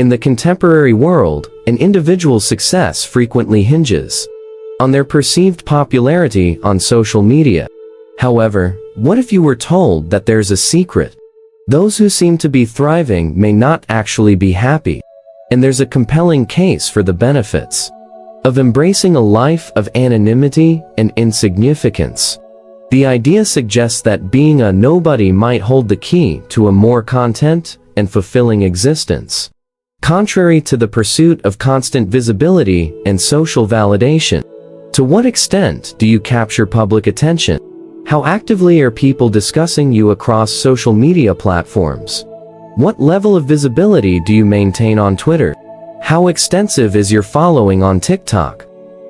In the contemporary world, an individual's success frequently hinges on their perceived popularity on social media. However, what if you were told that there's a secret? Those who seem to be thriving may not actually be happy, and there's a compelling case for the benefits of embracing a life of anonymity and insignificance. The idea suggests that being a nobody might hold the key to a more content and fulfilling existence. Contrary to the pursuit of constant visibility and social validation, to what extent do you capture public attention? How actively are people discussing you across social media platforms? What level of visibility do you maintain on Twitter? How extensive is your following on TikTok?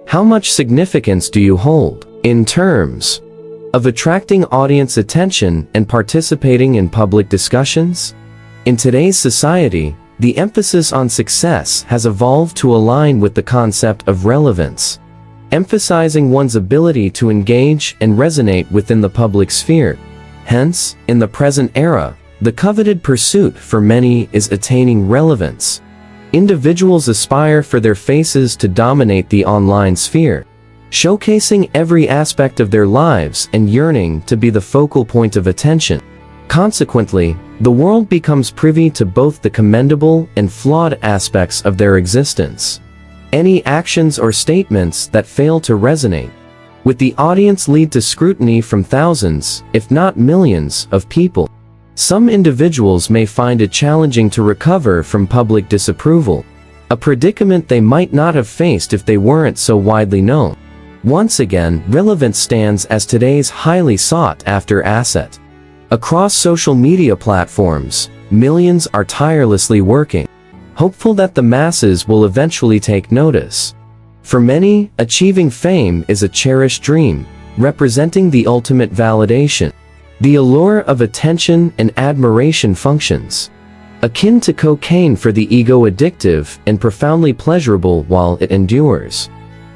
How much significance do you hold in terms of attracting audience attention and participating in public discussions? In today's society, the emphasis on success has evolved to align with the concept of relevance, emphasizing one's ability to engage and resonate within the public sphere. Hence, in the present era, the coveted pursuit for many is attaining relevance. Individuals aspire for their faces to dominate the online sphere, showcasing every aspect of their lives and yearning to be the focal point of attention. Consequently, the world becomes privy to both the commendable and flawed aspects of their existence. Any actions or statements that fail to resonate with the audience lead to scrutiny from thousands, if not millions, of people. Some individuals may find it challenging to recover from public disapproval, a predicament they might not have faced if they weren't so widely known. Once again, relevance stands as today's highly sought-after asset. Across social media platforms, millions are tirelessly working, hopeful that the masses will eventually take notice. For many, achieving fame is a cherished dream, representing the ultimate validation. The allure of attention and admiration functions akin to cocaine for the ego, addictive and profoundly pleasurable while it endures.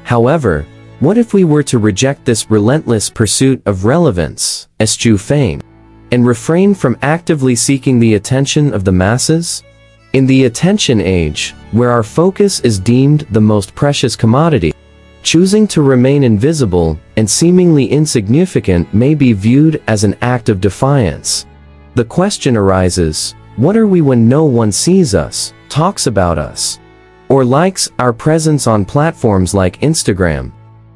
However, what if we were to reject this relentless pursuit of relevance, eschew fame, and refrain from actively seeking the attention of the masses? In the attention age, where our focus is deemed the most precious commodity, choosing to remain invisible and seemingly insignificant may be viewed as an act of defiance. The question arises, what are we when no one sees us, talks about us, or likes our presence on platforms like Instagram?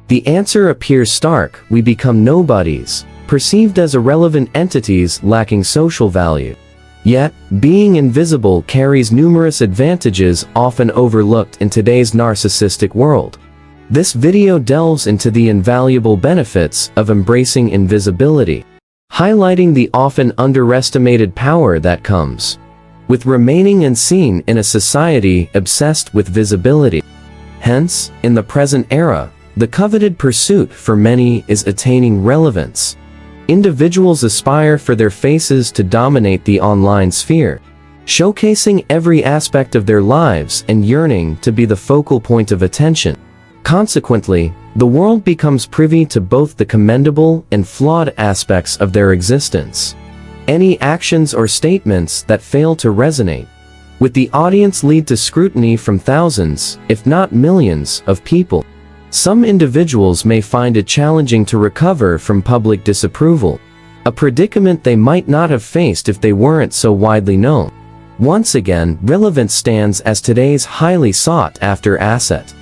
The answer appears stark: we become nobodies, perceived as irrelevant entities lacking social value. Yet, being invisible carries numerous advantages often overlooked in today's narcissistic world. This video delves into the invaluable benefits of embracing invisibility, highlighting the often underestimated power that comes with remaining unseen in a society obsessed with visibility. Hence, in the present era, the coveted pursuit for many is attaining relevance. Individuals aspire for their faces to dominate the online sphere, showcasing every aspect of their lives and yearning to be the focal point of attention. Consequently, the world becomes privy to both the commendable and flawed aspects of their existence. Any actions or statements that fail to resonate with the audience lead to scrutiny from thousands, if not millions, of people. Some individuals may find it challenging to recover from public disapproval, a predicament they might not have faced if they weren't so widely known. Once again, relevance stands as today's highly sought-after asset.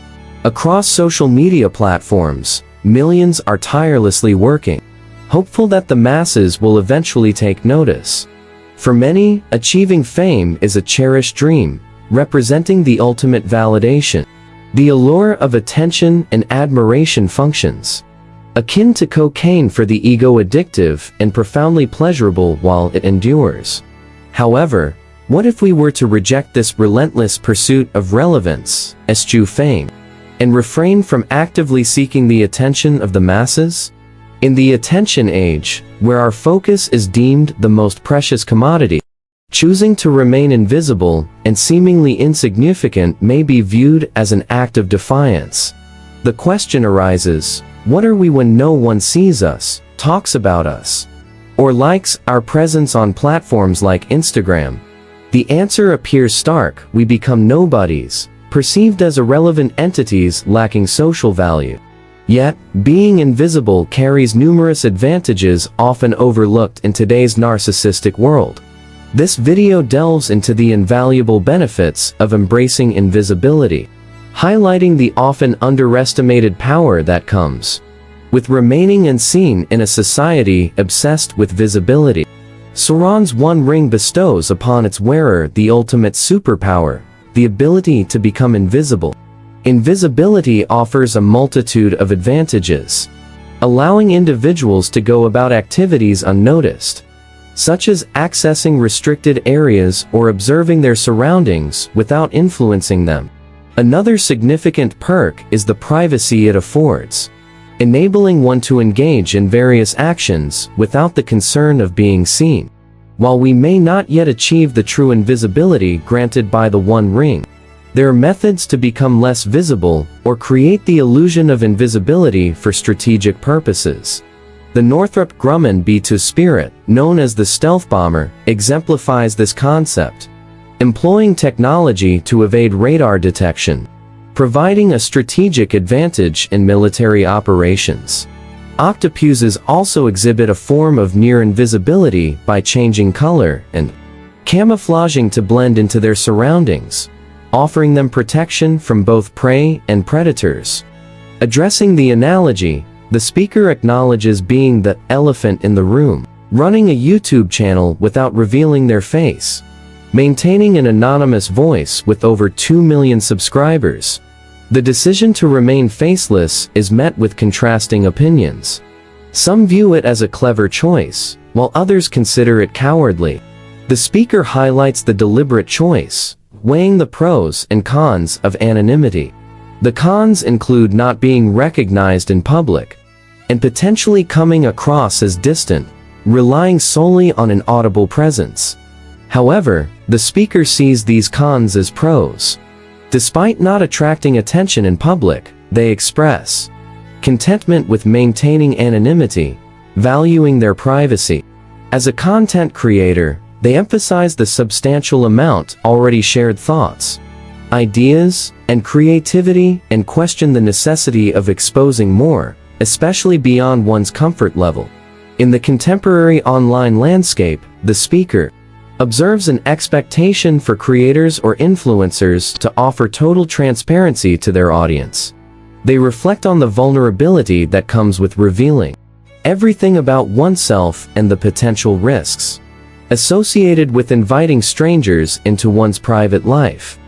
Across social media platforms, millions are tirelessly working, hopeful that the masses will eventually take notice. For many, achieving fame is a cherished dream, representing the ultimate validation. The allure of attention and admiration functions akin to cocaine for the ego, addictive and profoundly pleasurable while it endures. However, what if we were to reject this relentless pursuit of relevance, eschew fame, and refrain from actively seeking the attention of the masses? In the attention age, where our focus is deemed the most precious commodity, choosing to remain invisible and seemingly insignificant may be viewed as an act of defiance. The question arises, what are we when no one sees us, talks about us, or likes our presence on platforms like Instagram? The answer appears stark: we become nobodies, perceived as irrelevant entities lacking social value. Yet, being invisible carries numerous advantages often overlooked in today's narcissistic world. This video delves into the invaluable benefits of embracing invisibility, highlighting the often underestimated power that comes with remaining unseen in a society obsessed with visibility. Sauron's One Ring bestows upon its wearer the ultimate superpower, the ability to become invisible. Invisibility offers a multitude of advantages, allowing individuals to go about activities unnoticed, such as accessing restricted areas or observing their surroundings without influencing them. Another significant perk is the privacy it affords, enabling one to engage in various actions without the concern of being seen. While we may not yet achieve the true invisibility granted by the One Ring, there are methods to become less visible or create the illusion of invisibility for strategic purposes. The Northrop Grumman B2 Spirit, known as the stealth bomber, exemplifies this concept, employing technology to evade radar detection, providing a strategic advantage in military operations. Octopuses also exhibit a form of near invisibility by changing color and camouflaging to blend into their surroundings, offering them protection from both prey and predators. Addressing the analogy, the speaker acknowledges being the elephant in the room, running a YouTube channel without revealing their face, maintaining an anonymous voice with over 2 million subscribers. The decision to remain faceless is met with contrasting opinions. Some view it as a clever choice, while others consider it cowardly. The speaker highlights the deliberate choice, weighing the pros and cons of anonymity. The cons include not being recognized in public, and potentially coming across as distant, relying solely on an audible presence. However, the speaker sees these cons as pros. Despite not attracting attention in public, they express contentment with maintaining anonymity, valuing their privacy. As a content creator, they emphasize the substantial amount already shared thoughts, ideas, and creativity, and question the necessity of exposing more, especially beyond one's comfort level. In the contemporary online landscape, the speaker observes an expectation for creators or influencers to offer total transparency to their audience. They reflect on the vulnerability that comes with revealing everything about oneself and the potential risks associated with inviting strangers into one's private life.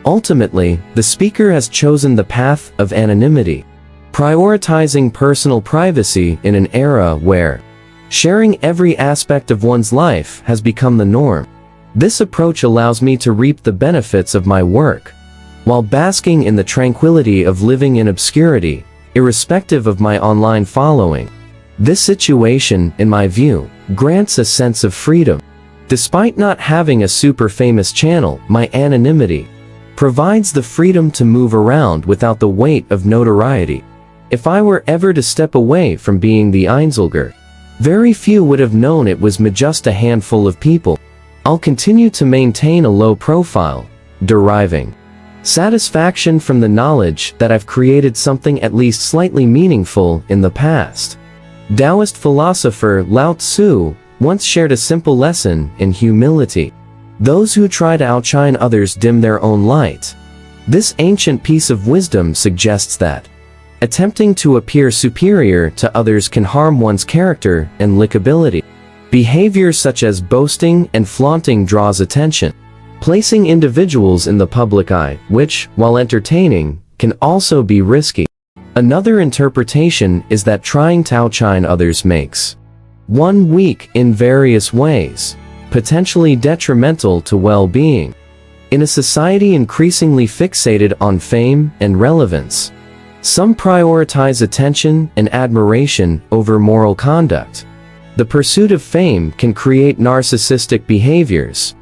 Ultimately, the speaker has chosen the path of anonymity, prioritizing personal privacy in an era where sharing every aspect of one's life has become the norm. This approach allows me to reap the benefits of my work, while basking in the tranquility of living in obscurity, irrespective of my online following. This situation, in my view, grants a sense of freedom. Despite not having a super famous channel, my anonymity provides the freedom to move around without the weight of notoriety. If I were ever to step away from being the Einzelger, very few would have known it was just a handful of people. I'll continue to maintain a low profile, deriving satisfaction from the knowledge that I've created something at least slightly meaningful in the past. Taoist philosopher Lao Tzu once shared a simple lesson in humility. Those who try to outshine others dim their own light. This ancient piece of wisdom suggests that attempting to appear superior to others can harm one's character and likability. Behaviors such as boasting and flaunting draws attention, placing individuals in the public eye, which, while entertaining, can also be risky. Another interpretation is that trying to outshine others makes one weak in various ways, potentially detrimental to well-being. In a society increasingly fixated on fame and relevance, some prioritize attention and admiration over moral conduct. The pursuit of fame can create narcissistic behaviors,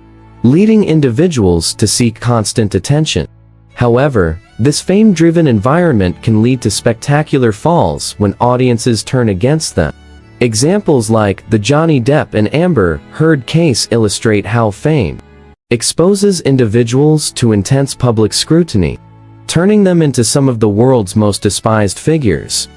leading individuals to seek constant attention. However, this fame-driven environment can lead to spectacular falls when audiences turn against them. Examples like the Johnny Depp and Amber Heard case illustrate how fame exposes individuals to intense public scrutiny, turning them into some of the world's most despised figures.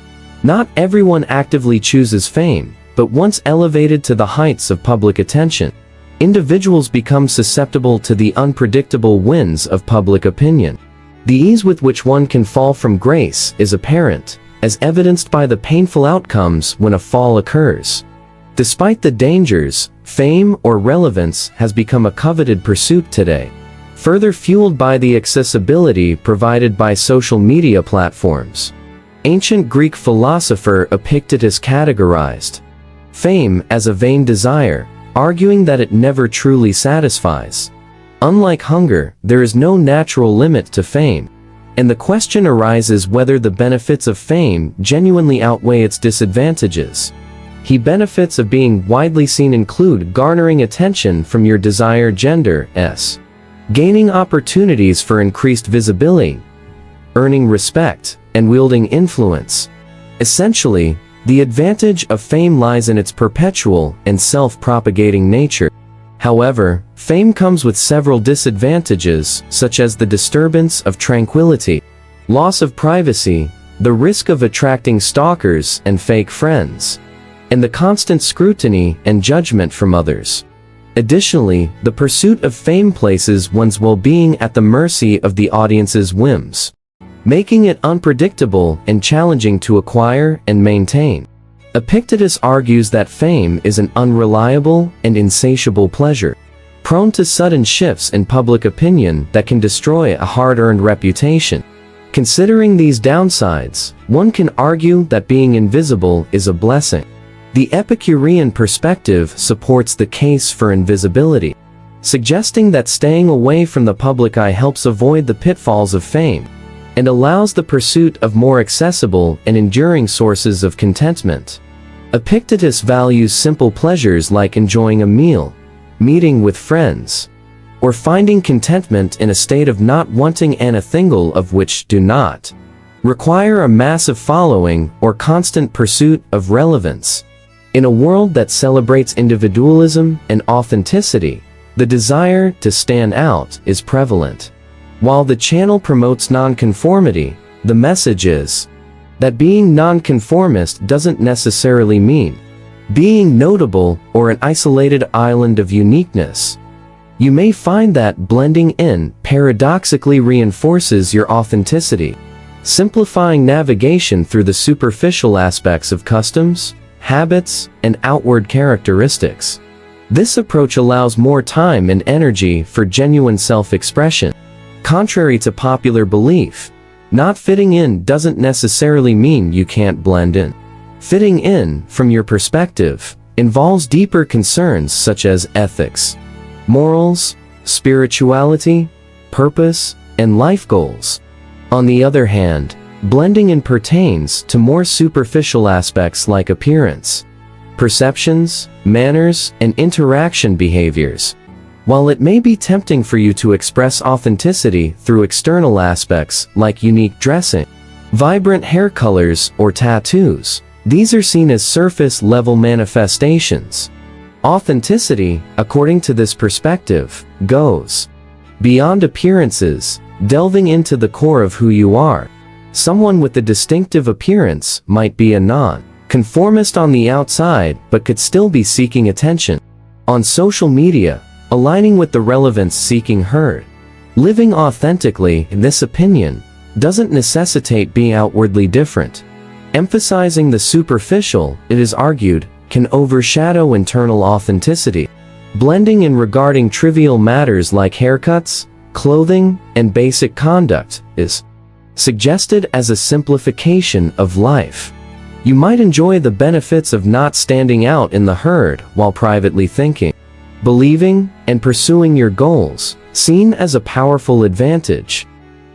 Not everyone actively chooses fame, but once elevated to the heights of public attention, individuals become susceptible to the unpredictable winds of public opinion. The ease with which one can fall from grace is apparent, as evidenced by the painful outcomes when a fall occurs. Despite the dangers, fame or relevance has become a coveted pursuit today, further fueled by the accessibility provided by social media platforms. Ancient Greek philosopher Epictetus categorized fame as a vain desire, arguing that it never truly satisfies. Unlike hunger, there is no natural limit to fame, and the question arises whether the benefits of fame genuinely outweigh its disadvantages. The benefits of being widely seen include garnering attention from your desired gender, gaining opportunities for increased visibility, earning respect, and wielding influence. Essentially, the advantage of fame lies in its perpetual and self-propagating nature. However, fame comes with several disadvantages, such as the disturbance of tranquility, loss of privacy, the risk of attracting stalkers and fake friends, and the constant scrutiny and judgment from others. Additionally, the pursuit of fame places one's well-being at the mercy of the audience's whims, making it unpredictable and challenging to acquire and maintain. Epictetus argues that fame is an unreliable and insatiable pleasure, prone to sudden shifts in public opinion that can destroy a hard-earned reputation. Considering these downsides, one can argue that being invisible is a blessing. The Epicurean perspective supports the case for invisibility, suggesting that staying away from the public eye helps avoid the pitfalls of fame and allows the pursuit of more accessible and enduring sources of contentment. Epictetus values simple pleasures like enjoying a meal, meeting with friends, or finding contentment in a state of not wanting anything of which do not require a massive following or constant pursuit of relevance. In a world that celebrates individualism and authenticity, the desire to stand out is prevalent. While the channel promotes nonconformity, the message is that being nonconformist doesn't necessarily mean being notable or an isolated island of uniqueness. You may find that blending in paradoxically reinforces your authenticity, simplifying navigation through the superficial aspects of customs, habits, and outward characteristics. This approach allows more time and energy for genuine self-expression. Contrary to popular belief, not fitting in doesn't necessarily mean you can't blend in. Fitting in, from your perspective, involves deeper concerns such as ethics, morals, spirituality, purpose, and life goals. On the other hand, blending in pertains to more superficial aspects like appearance, perceptions, manners, and interaction behaviors. While it may be tempting for you to express authenticity through external aspects like unique dressing, vibrant hair colors, or tattoos, these are seen as surface-level manifestations. Authenticity, according to this perspective, goes beyond appearances, delving into the core of who you are. Someone with a distinctive appearance might be a non-conformist on the outside but could still be seeking attention on social media, aligning with the relevance-seeking herd. Living authentically, in this opinion, doesn't necessitate being outwardly different. Emphasizing the superficial, it is argued, can overshadow internal authenticity. Blending in regarding trivial matters like haircuts, clothing, and basic conduct is suggested as a simplification of life. You might enjoy the benefits of not standing out in the herd while privately thinking, believing, and pursuing your goals, seen as a powerful advantage.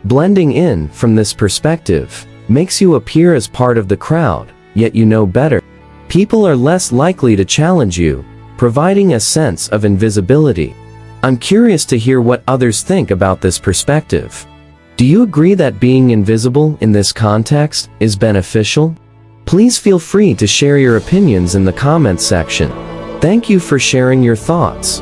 Blending in, from this perspective, makes you appear as part of the crowd, yet you know better. People are less likely to challenge you, providing a sense of invisibility. I'm curious to hear what others think about this perspective. Do you agree that being invisible in this context is beneficial? Please feel free to share your opinions in the comments section. Thank you for sharing your thoughts.